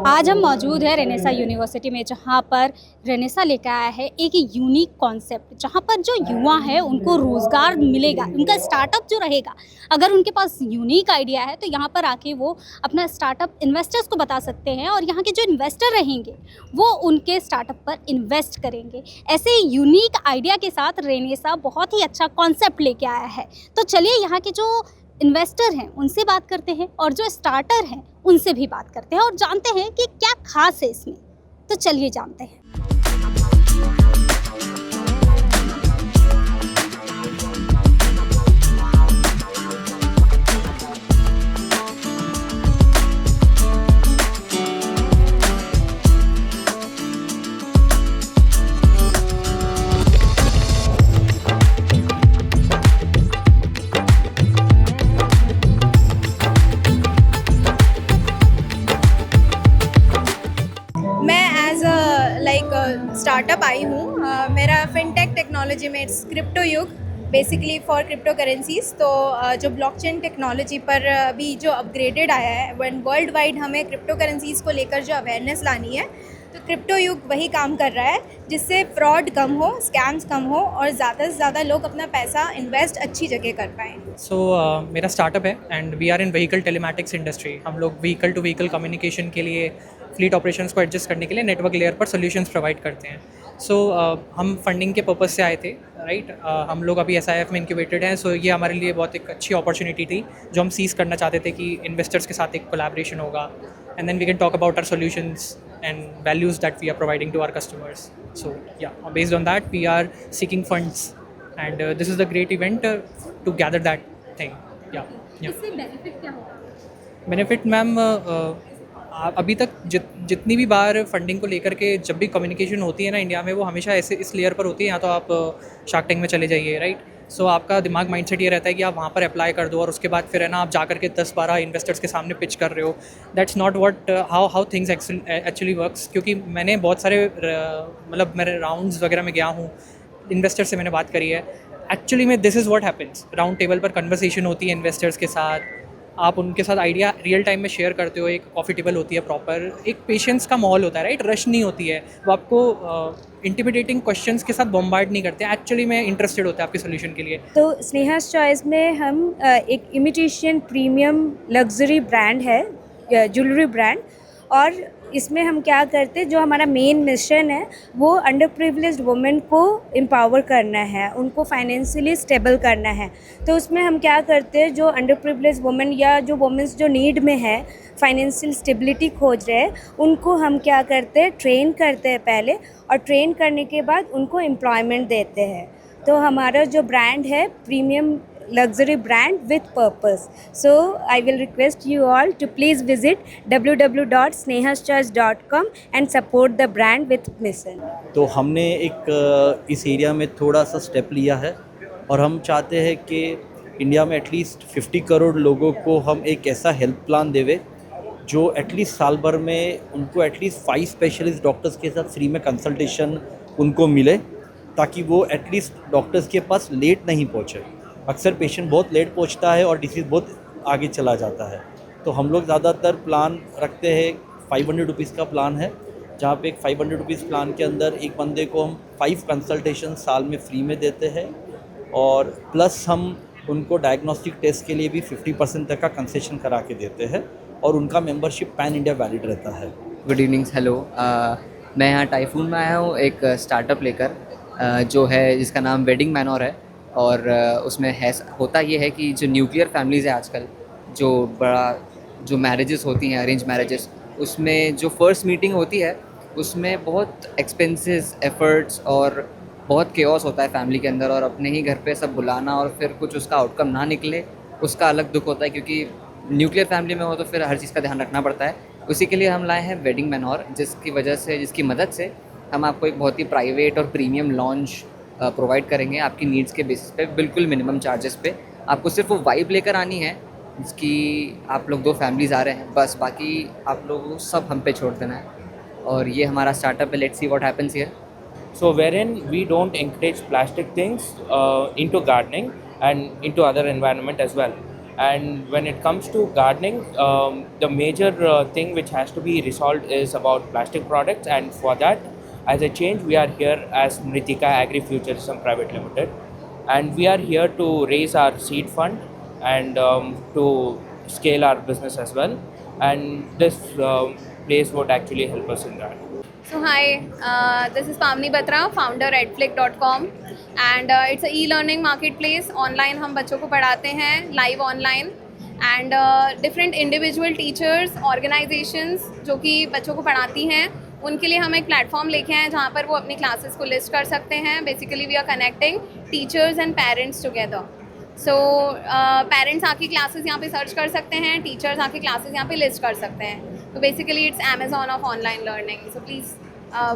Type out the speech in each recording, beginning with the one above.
आज हम मौजूद हैं रेनेसा यूनिवर्सिटी में, जहाँ पर रेनेसा लेकर आया है एक यूनिक कॉन्सेप्ट, जहाँ पर जो युवा है उनको रोज़गार मिलेगा, उनका स्टार्टअप जो रहेगा, अगर उनके पास यूनिक आइडिया है तो यहाँ पर आके वो अपना स्टार्टअप इन्वेस्टर्स को बता सकते हैं और यहाँ के जो इन्वेस्टर रहेंगे वो उनके स्टार्टअप पर इन्वेस्ट करेंगे। ऐसे यूनिक आइडिया के साथ रेनेसा बहुत ही अच्छा कॉन्सेप्ट लेके आया है। तो चलिए यहाँ के जो इन्वेस्टर हैं उनसे बात करते हैं और जो स्टार्टर हैं उनसे भी बात करते हैं और जानते हैं कि क्या खास है इसमें। तो चलिए जानते हैं। स्टार्टअप आई हूँ। मेरा फिनटेक टेक्नोलॉजी में इट्स क्रिप्टो युग, बेसिकली फॉर क्रिप्टो करेंसीज। तो जो ब्लॉकचेन टेक्नोलॉजी पर अभी जो अपग्रेडेड आया है, वन वर्ल्ड वाइड हमें क्रिप्टो करेंसीज को लेकर जो अवेयरनेस लानी है, तो क्रिप्टो युग वही काम कर रहा है जिससे फ्रॉड कम हो, स्कैम्स कम हो और ज़्यादा से ज़्यादा लोग अपना पैसा इन्वेस्ट अच्छी जगह कर पाएँ। मेरा स्टार्टअप है and we are in vehicle telematics industry. हम लोग व्हीकल टू व्हीकल कम्युनिकेशन के लिए, फ्लीट ऑपरेशंस को एडजस्ट करने के लिए नेटवर्क लेयर पर सॉल्यूशंस प्रोवाइड करते हैं। हम फंडिंग के पर्पज़ से आए थे, राइट। हम लोग अभी SIF में इंक्यूबेटेड हैं, सो ये हमारे लिए बहुत एक अच्छी अपॉर्चुनिटी थी जो हम सीज़ करना चाहते थे कि इन्वेस्टर्स के साथ एक कोलैबोरेशन होगा and then we can talk about our solutions and values that we are providing to our customers. So yeah, based on that we are seeking funds and this is a great event to gather that thing. Yeah. इससे benefit क्या होगा? Benefit ma'am, अभी तक जितनी भी बार funding को लेकर के जब भी कम्युनिकेशन होती है ना इंडिया में, वो हमेशा ऐसे इस लेयर पर होती है। या तो आप शार्क टैंक में चले जाइए, राइट। सो आपका दिमाग माइंडसेट ये रहता है कि आप वहाँ पर अप्लाई कर दो और उसके बाद फिर है ना आप जा कर के 10-12 इन्वेस्टर्स के सामने पिच कर रहे हो। That's not what how things actually works. क्योंकि मैंने बहुत सारे मतलब मेरे राउंड्स वगैरह में गया हूँ, इन्वेस्टर से मैंने बात करी है। एक्चुअली में this is what happens. Round table पर कन्वर्सेशन होती है इन्वेस्टर्स के साथ, आप उनके साथ आइडिया रियल टाइम में शेयर करते हो, एक कॉफ़ी टेबल होती है प्रॉपर, एक पेशेंस का माहौल होता है, राइट। रश नहीं होती है, वो आपको इंटिमिडेटिंग क्वेश्चंस के साथ बॉम्बार्ड नहीं करते, एक्चुअली में इंटरेस्टेड होते हैं आपके सोल्यूशन के लिए। तो स्नेहास चॉइस में हम एक इमिटेशन प्रीमियम लग्जरी ब्रांड है, ज्वेलरी ब्रांड, और इसमें हम क्या करते हैं, जो हमारा मेन मिशन है वो अंडर प्रिविलेज्ड वुमेन को एम्पावर करना है, उनको फाइनेंशियली स्टेबल करना है। तो उसमें हम क्या करते हैं, जो अंडर प्रिविलेज्ड वुमेन या जो वुमेन्स जो नीड में है, फाइनेंशियल स्टेबिलिटी खोज रहे हैं, उनको हम क्या करते हैं, ट्रेन करते हैं पहले, और ट्रेन करने के बाद उनको एम्प्लॉयमेंट देते हैं। तो हमारा जो ब्रांड है premium luxury brand with purpose. So I will request you all to please visit www.snehaschoice.com and support the brand with mission. तो हमने एक इस एरिया में थोड़ा सा स्टेप लिया है और हम चाहते हैं कि इंडिया में एटलीस्ट 50 करोड़ लोगों को हम एक ऐसा हेल्थ प्लान देवे जो एटलीस्ट साल भर में उनको एटलीस्ट 5 स्पेशलिस्ट डॉक्टर्स के साथ फ्री में कंसल्टेशन उनको मिले, ताकि वो एटलीस्ट डॉक्टर्स के पास लेट नहीं पहुँचे। अक्सर पेशेंट बहुत लेट पहुंचता है और डिसीज़ बहुत आगे चला जाता है। तो हम लोग ज़्यादातर प्लान रखते हैं, 500 रुपीज़ का प्लान है, जहाँ पे एक 500 रुपीज़ प्लान के अंदर एक बंदे को हम 5 कंसल्टेशन साल में फ्री में देते हैं, और प्लस हम उनको डायग्नोस्टिक टेस्ट के लिए भी 50% तक का कंसेशन करा के देते हैं, और उनका मेंबरशिप पैन इंडिया वैलिड रहता है। Good evening, hello. मैं यहाँ टाइफून में आया हूँ एक स्टार्टअप लेकर, जो है जिसका नाम वेडिंग मैनोर है। और उसमें होता ये है कि जो न्यूक्लियर फैमिलीज़ है आजकल, जो मैरिजेस होती हैं, अरेंज मैरिजेस, उसमें जो फर्स्ट मीटिंग होती है उसमें बहुत एक्सपेंसेस, एफर्ट्स और बहुत केओस होता है फैमिली के अंदर, और अपने ही घर पे सब बुलाना और फिर कुछ उसका आउटकम ना निकले, उसका अलग दुख होता है। क्योंकि न्यूक्लियर फैमिली में हो तो फिर हर चीज़ का ध्यान रखना पड़ता है। उसी के लिए हम लाए हैं वेडिंग मैनोर, जिसकी मदद से हम आपको एक बहुत ही प्राइवेट और प्रीमियम लॉन्च प्रोवाइड करेंगे आपकी नीड्स के बेसिस पे, बिल्कुल मिनिमम चार्जेस पे। आपको सिर्फ वो वाइब लेकर आनी है जिसकी आप लोग 2 फैमिलीज़ आ रहे हैं, बस बाकी आप लोगों को सब हम पे छोड़ देना है। और ये हमारा स्टार्टअप है, let's see what happens here. So wherein we don't encourage plastic things into gardening and into other environment as well. And when it comes to gardening, the major thing which has to be resolved is about plastic products. And for that, as a change, we are here as Mritika Agri-Futurism Private Limited, and we are here to raise our seed fund and to scale our business as well. And this place would actually help us in that. So hi, this is Pamni Batra, founder at Flick.com, and it's a e-learning marketplace. Online हम बच्चों को पढ़ाते हैं live online, and different individual teachers, organizations जो कि बच्चों को पढ़ाती हैं, उनके लिए हम एक प्लेटफॉर्म लेके आए हैं जहाँ पर वो अपनी क्लासेस को लिस्ट कर सकते हैं. Basically we are connecting teachers and parents together. So parents आके क्लासेस यहाँ पे सर्च कर सकते हैं, टीचर्स आके क्लासेस यहाँ पे लिस्ट कर सकते हैं. So basically it's Amazon of online learning. So please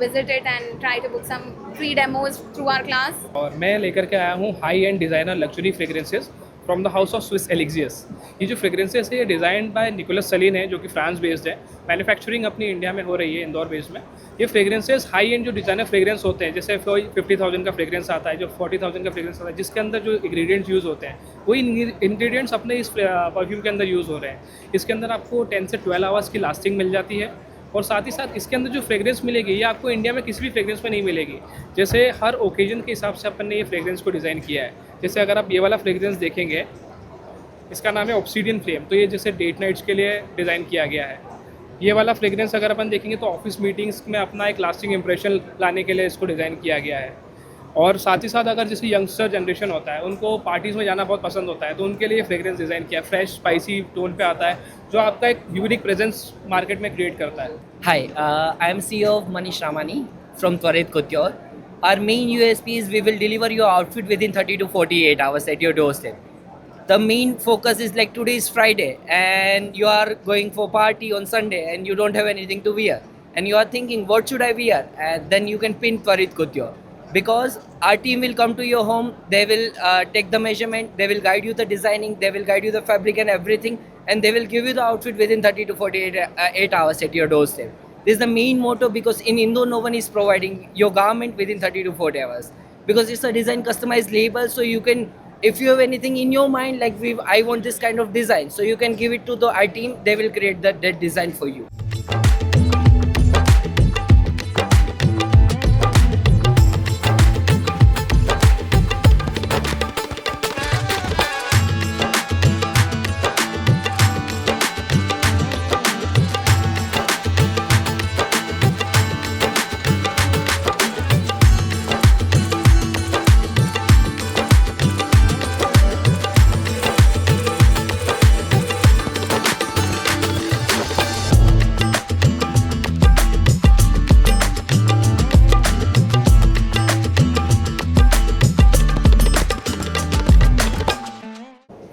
visit it and try to book some free demos through our class. और मैं लेकर के आया हूँ high and designer luxury fragrances from the house of Swiss elixirs. ये जो fragrances है ये डिज़ाइन बाय निकोलस सलीन है, जो कि फ्रांस बेस्ड है. मैन्युफैक्चरिंग अपनी इंडिया में हो रही है, इंदौर बेस्ड में. ये फ्रेग्रेंसेस हाई एंड जो डिज़ाइनर फ्रेग्रेंस होते हैं, जैसे 50,000 का फ्रेग्रेंस आता है, जो 40,000 का फ्रेग्रेंस आता है, जिसके अंदर जो इंग्रेडिएंट्स यूज़ होते हैं वही इंग्रेडिएंट्स अपने इस परफ्यूम के अंदर यूज़ हो रहे हैं. इसके अंदर आपको 10 से 12 आवर्स की लास्टिंग मिल जाती है. और साथ ही साथ इसके अंदर जो फ्रेग्रेंस मिलेगी ये आपको इंडिया में किसी भी फ्रेग्रेंस में नहीं मिलेगी. जैसे हर ओकेजन के हिसाब से अपन ने ये फ्रेग्रेंस को डिज़ाइन किया है. जैसे अगर आप ये वाला फ्रेग्रेंस देखेंगे, इसका नाम है ऑब्सीडियन फ्लेम. तो ये जैसे डेट नाइट्स के लिए डिज़ाइन किया गया है. ये वाला फ्रेग्रेंस अगर अपन देखेंगे तो ऑफिस मीटिंग्स में अपना एक लास्टिंग इंप्रेशन लाने के लिए इसको डिज़ाइन किया गया है. और साथ ही साथ अगर जैसे यंगस्टर जनरेशन होता है, उनको पार्टीज़ में जाना बहुत पसंद होता है, तो उनके लिए फ्रेग्रेंस डिज़ाइन किया है. फ्रेश स्पाइसी टोन पे आता है, जो आपका एक यूनिक प्रेजेंस मार्केट में क्रिएट करता है. Hi, I am CEO of Manish Ramani from Twarit Couture. Our main USP is we will deliver your outfit within 30 to 48 hours at your doorstep. The main focus is like today is Friday and you are going for party on Sunday and you don't have anything to wear and you are thinking what should I wear, and then you can pin Twarit Couture because our team will come to your home. They will take the measurement, they will guide you the designing, they will guide you the fabric and everything, and they will give you the outfit within 30 to 48 hours at your doorstep. This is the main motto because in Indore no one is providing your garment within 30 to 40 hours because it's a design customized label. So you can, if you have anything in your mind like I want this kind of design, so you can give it to our team, they will create that design for you.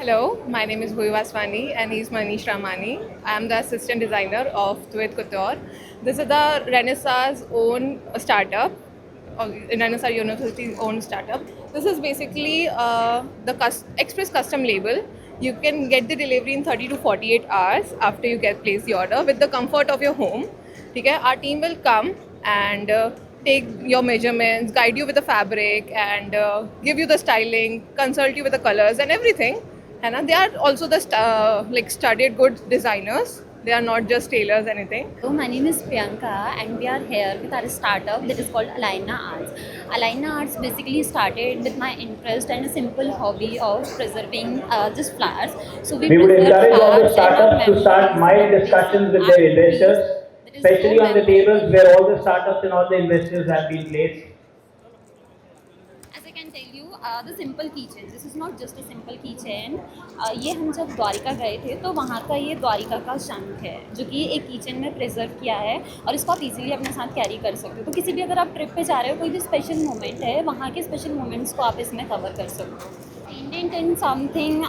Hello, my name is Bhuvi Vaswani and he's Manish Ramani. I am the assistant designer of Twarit Couture. This is the Renaissance own startup, Renaissance University's own startup. This is basically the express custom label. You can get the delivery in 30 to 48 hours after you place the order with the comfort of your home. Okay? Our team will come and take your measurements, guide you with the fabric and give you the styling, consult you with the colors and everything. And they are also the studied good designers. They are not just tailors anything. So my name is Priyanka and we are here with our startup that is called Alaina Arts. Alaina Arts basically started with my interest and a simple hobby of preserving just flowers. So we would encourage all the startups to start mild discussions with their investors, especially on the tables where all the startups and all the investors have been placed. As I can tell you, the simple keychain. This is not just a simple keychain. ये हम जब द्वारिका गए थे तो वहाँ का ये द्वारिका का शंख है जो कि एक कीचेन में प्रिजर्व किया है और इसको आप इजीली अपने साथ कैरी कर सकते हो. तो किसी भी अगर आप ट्रिप पे जा रहे हो, कोई भी स्पेशल मोमेंट है, वहाँ के स्पेशल मोमेंट्स को आप इसमें कवर कर सकते हो. इंडेंट इन समथिंग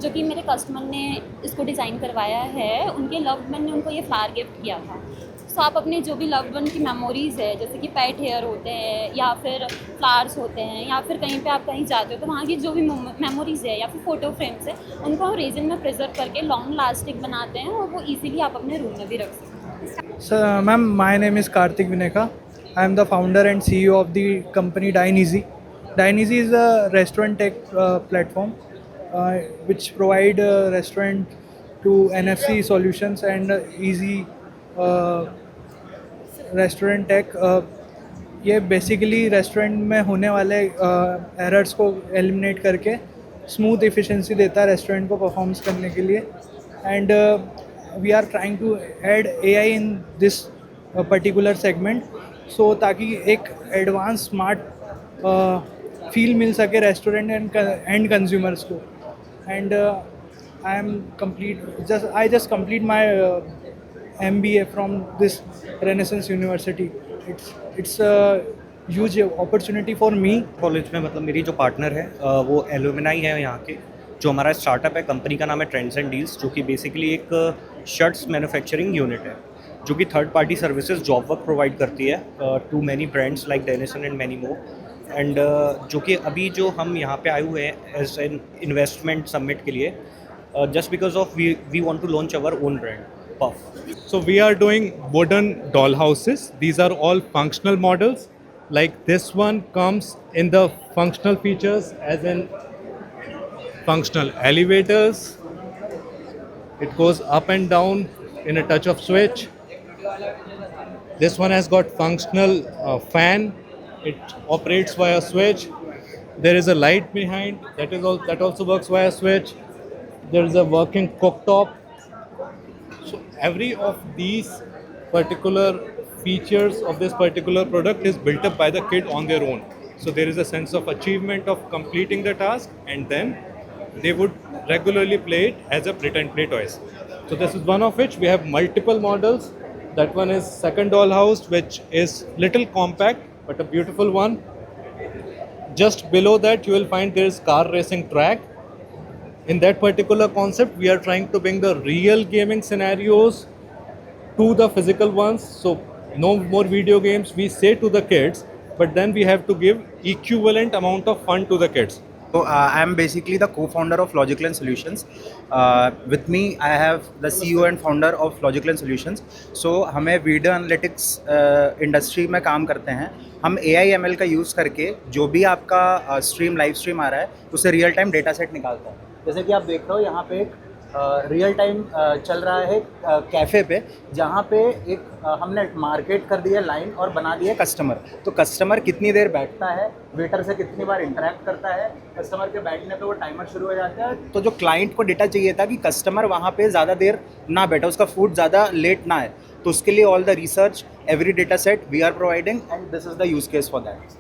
जो कि मेरे कस्टमर ने इसको डिज़ाइन करवाया है, उनके लव्ड वन ने उनको ये फ्लावर गिफ्ट किया था. सो आप अपने जो भी लव्ड वन की मेमोरीज़ है, जैसे कि पेट हेयर होते हैं या फिर फ्लावर्स होते हैं या फिर कहीं पे आप कहीं जाते हो तो वहाँ की जो भी मेमोरीज़ है या फिर फ़ोटो फ्रेम्स है, उनको हम रेजिन में प्रिजर्व करके लॉन्ग लास्टिक बनाते हैं और वो इजीली आप अपने रूम में भी रख सकते हैं. Sir ma'am, my name is Kartik Vineka. I am the founder and CEO of the company Dineasy. Dineasy is a restaurant tech platform which provide restaurant to NFC solutions and easy restaurant tech. ये basically restaurant में होने वाले errors को eliminate करके smooth efficiency देता है restaurant को performs करने के लिए. And we are trying to add AI in this particular segment, so ताकि एक एडवांस स्मार्ट फील मिल सके रेस्टोरेंट एंड कंज्यूमर्स को. And I just complete my MBA from this Renaissance University. It's a huge opportunity for me. College में मतलब मेरी जो partner है वो एलुमनाई है यहाँ के. जो हमारा स्टार्टअप है, कंपनी का नाम है ट्रेंड्स एंड डील्स, जो कि बेसिकली एक शर्ट्स मैन्युफैक्चरिंग यूनिट है जो कि third party services job work provide करती है to many brands like Denison and many more. And जो कि अभी जो हम यहाँ पे आए हुए हैं एज एन इन्वेस्टमेंट समिट के लिए, just because of we want to launch our own brand, Puff. So we are doing wooden doll houses. These are all functional models. Like this one comes in the functional features as in functional elevators. It goes up and down in a touch of switch. This one has got functional fan. It operates via switch. There is a light behind that also works via switch. There is a working cooktop. So every of these particular features of this particular product is built up by the kid on their own. So there is a sense of achievement of completing the task, and then they would regularly play it as a pretend play toys. So this is one of which. We have multiple models. That one is second doll house, which is little compact but a beautiful one. Just below that you will find there is car racing track. In that particular concept, we are trying to bring the real gaming scenarios to the physical ones. So no more video games, we say to the kids, but then we have to give equivalent amount of fun to the kids. So I am basically the co-founder of Logical Lens Solutions. With me, I have the CEO and founder of Logical Lens Solutions. So हमें video analytics industry में काम करते हैं. हम AI ML का use करके जो भी आपका लाइव स्ट्रीम आ रहा है उसे रियल टाइम डेटा सेट निकालता है. जैसे कि आप देख रहे हो यहाँ पे एक रियल टाइम चल रहा है कैफ़े पे, जहाँ पे एक हमने मार्केट कर दिया लाइन और बना दिया कस्टमर. तो कस्टमर कितनी देर बैठता है, वेटर से कितनी बार इंटरेक्ट करता है, कस्टमर के बैठने पे वो टाइमर शुरू हो जाता है. तो जो क्लाइंट को डेटा चाहिए था कि कस्टमर वहाँ पे ज़्यादा देर ना बैठे, उसका फूड ज़्यादा लेट ना आए, तो उसके लिए all the research, every data set we are providing, and this is the use case for that.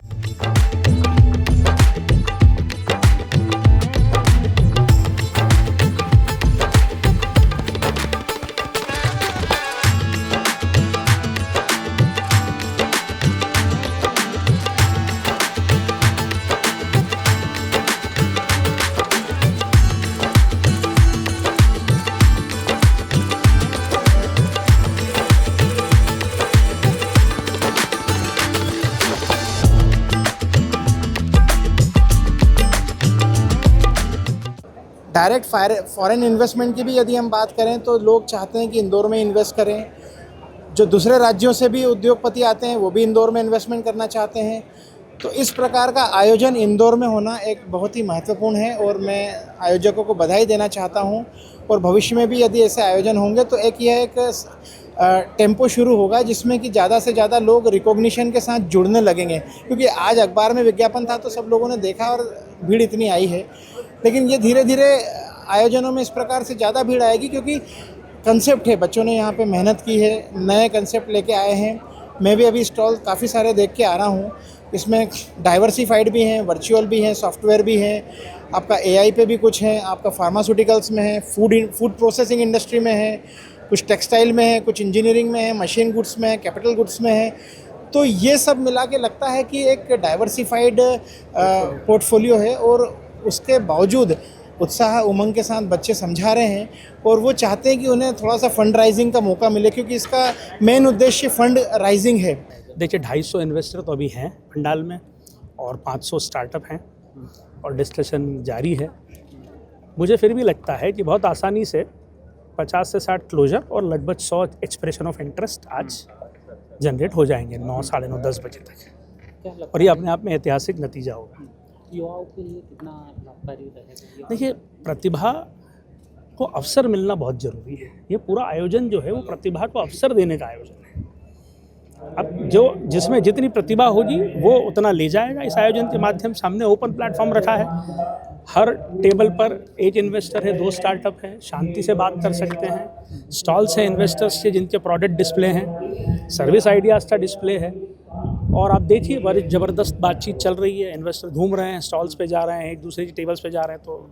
Direct foreign investment की भी यदि हम बात करें तो लोग चाहते हैं कि इंदौर में इन्वेस्ट करें. जो दूसरे राज्यों से भी उद्योगपति आते हैं वो भी इंदौर में इन्वेस्टमेंट करना चाहते हैं. तो इस प्रकार का आयोजन इंदौर में होना एक बहुत ही महत्वपूर्ण है और मैं आयोजकों को बधाई देना चाहता हूं. और भविष्य में भी यदि ऐसे आयोजन होंगे तो यह एक टेम्पो शुरू होगा जिसमें कि ज़्यादा से ज़्यादा लोग रिकॉग्निशन के साथ जुड़ने लगेंगे. क्योंकि आज अखबार में विज्ञापन था तो सब लोगों ने देखा और भीड़ इतनी आई है, लेकिन ये धीरे धीरे आयोजनों में इस प्रकार से ज़्यादा भीड़ आएगी क्योंकि कंसेप्ट है, बच्चों ने यहाँ पे मेहनत की है, नए कंसेप्ट लेके आए हैं. मैं भी अभी स्टॉल काफ़ी सारे देख के आ रहा हूँ. इसमें डाइवर्सिफाइड भी हैं, वर्चुअल भी हैं, सॉफ्टवेयर भी हैं, आपका AI पे भी कुछ है, आपका फार्मास्यूटिकल्स में है, फूड प्रोसेसिंग इंडस्ट्री में है, कुछ टेक्सटाइल में है, कुछ इंजीनियरिंग में है, मशीन गुड्स में है, कैपिटल गुड्स में है. तो ये सब मिला के लगता है कि एक डाइवर्सिफाइड पोर्टफोलियो है और उसके बावजूद उत्साह उमंग के साथ बच्चे समझा रहे हैं और वो चाहते हैं कि उन्हें थोड़ा सा फंड राइजिंग का मौका मिले क्योंकि इसका मेन उद्देश्य फंड राइजिंग है. देखिए 250 इन्वेस्टर तो अभी हैं पंडाल में और 500 स्टार्टअप हैं और डिस्कशन जारी है. मुझे फिर भी लगता है कि बहुत आसानी से 50 से 60 क्लोजर और लगभग 100 एक्सप्रेशन ऑफ इंटरेस्ट आज जनरेट हो जाएंगे 9, साढ़े 9, 10 बजे तक. और ये अपने आप में ऐतिहासिक नतीजा होगा. युवाओं के लिए कितना लाभकारी रहेगा? देखिए, प्रतिभा को अवसर मिलना बहुत ज़रूरी है। ये पूरा आयोजन जो है वो प्रतिभा को अवसर देने का आयोजन है। अब जो जिसमें जितनी प्रतिभा होगी वो उतना ले जाएगा। इस आयोजन के माध्यम से हमने ओपन प्लेटफॉर्म रखा है। हर टेबल पर एक इन्वेस्टर है, 2 स्टार्टअप हैं, शांति से बात कर सकते हैं। स्टॉल्स हैं इन्वेस्टर्स के जिनके प्रोडक्ट डिस्प्ले हैं, सर्विस आइडियाज़ का डिस्प्ले है। और आप देखिए बड़ी ज़बरदस्त बातचीत चल रही है। इन्वेस्टर घूम रहे हैं, स्टॉल्स पे जा रहे हैं, एक दूसरे की टेबल्स पे जा रहे हैं। तो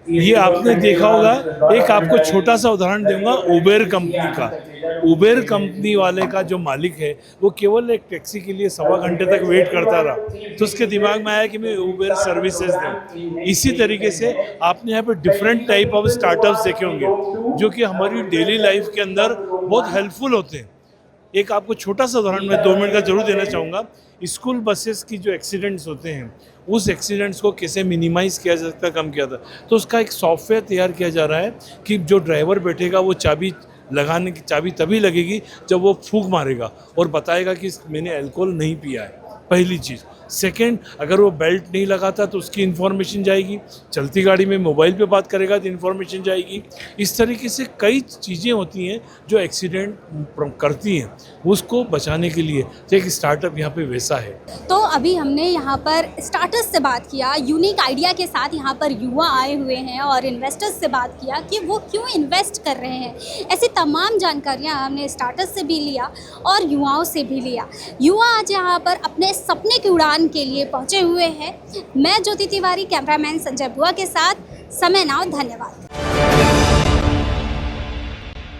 ये आपने देखा होगा, एक आपको छोटा सा उदाहरण दूंगा उबेर कंपनी का। उबेर कंपनी वाले का जो मालिक है वो केवल एक टैक्सी के लिए 1.25 घंटे तक वेट करता रहा, तो उसके दिमाग में आया कि मैं उबेर सर्विसेज दूँ। इसी तरीके से आपने यहाँ पे डिफरेंट टाइप ऑफ स्टार्टअप्स देखे होंगे जो कि हमारी डेली लाइफ के अंदर बहुत हेल्पफुल होते हैं। एक आपको छोटा सा उदाहरण मैं 2 मिनट का जरूर देना चाहूँगा। स्कूल बसेस की जो एक्सीडेंट्स होते हैं उस एक्सीडेंट्स को कैसे मिनिमाइज़ किया जा सकता है, कम किया था, तो उसका एक सॉफ्टवेयर तैयार किया जा रहा है कि जो ड्राइवर बैठेगा वो चाबी लगाने की चाबी तभी लगेगी जब वो फूंक मारेगा और बताएगा कि मैंने अल्कोहल नहीं पिया है, पहली चीज़। सेकंड, अगर वो बेल्ट नहीं लगाता तो उसकी इन्फॉर्मेशन जाएगी। चलती गाड़ी में मोबाइल पे बात करेगा तो इन्फॉर्मेशन जाएगी। इस तरीके से कई चीज़ें होती हैं जो एक्सीडेंट करती हैं, उसको बचाने के लिए तो एक स्टार्टअप यहाँ पे वैसा है। तो अभी हमने यहाँ पर स्टार्टर्स से बात किया, यूनिक आइडिया के साथ यहाँ पर युवा आए हुए हैं और इन्वेस्टर्स से बात किया कि वो क्यों इन्वेस्ट कर रहे हैं। ऐसी तमाम जानकारियाँ हमने स्टार्टर्स से भी लिया और युवाओं से भी लिया। युवा आज यहाँ पर अपने सपने की उड़ान के लिए पहुंचे हुए हैं। मैं ज्योति तिवारी, कैमरामैन संजय बुआ के साथ समय नाव। धन्यवाद।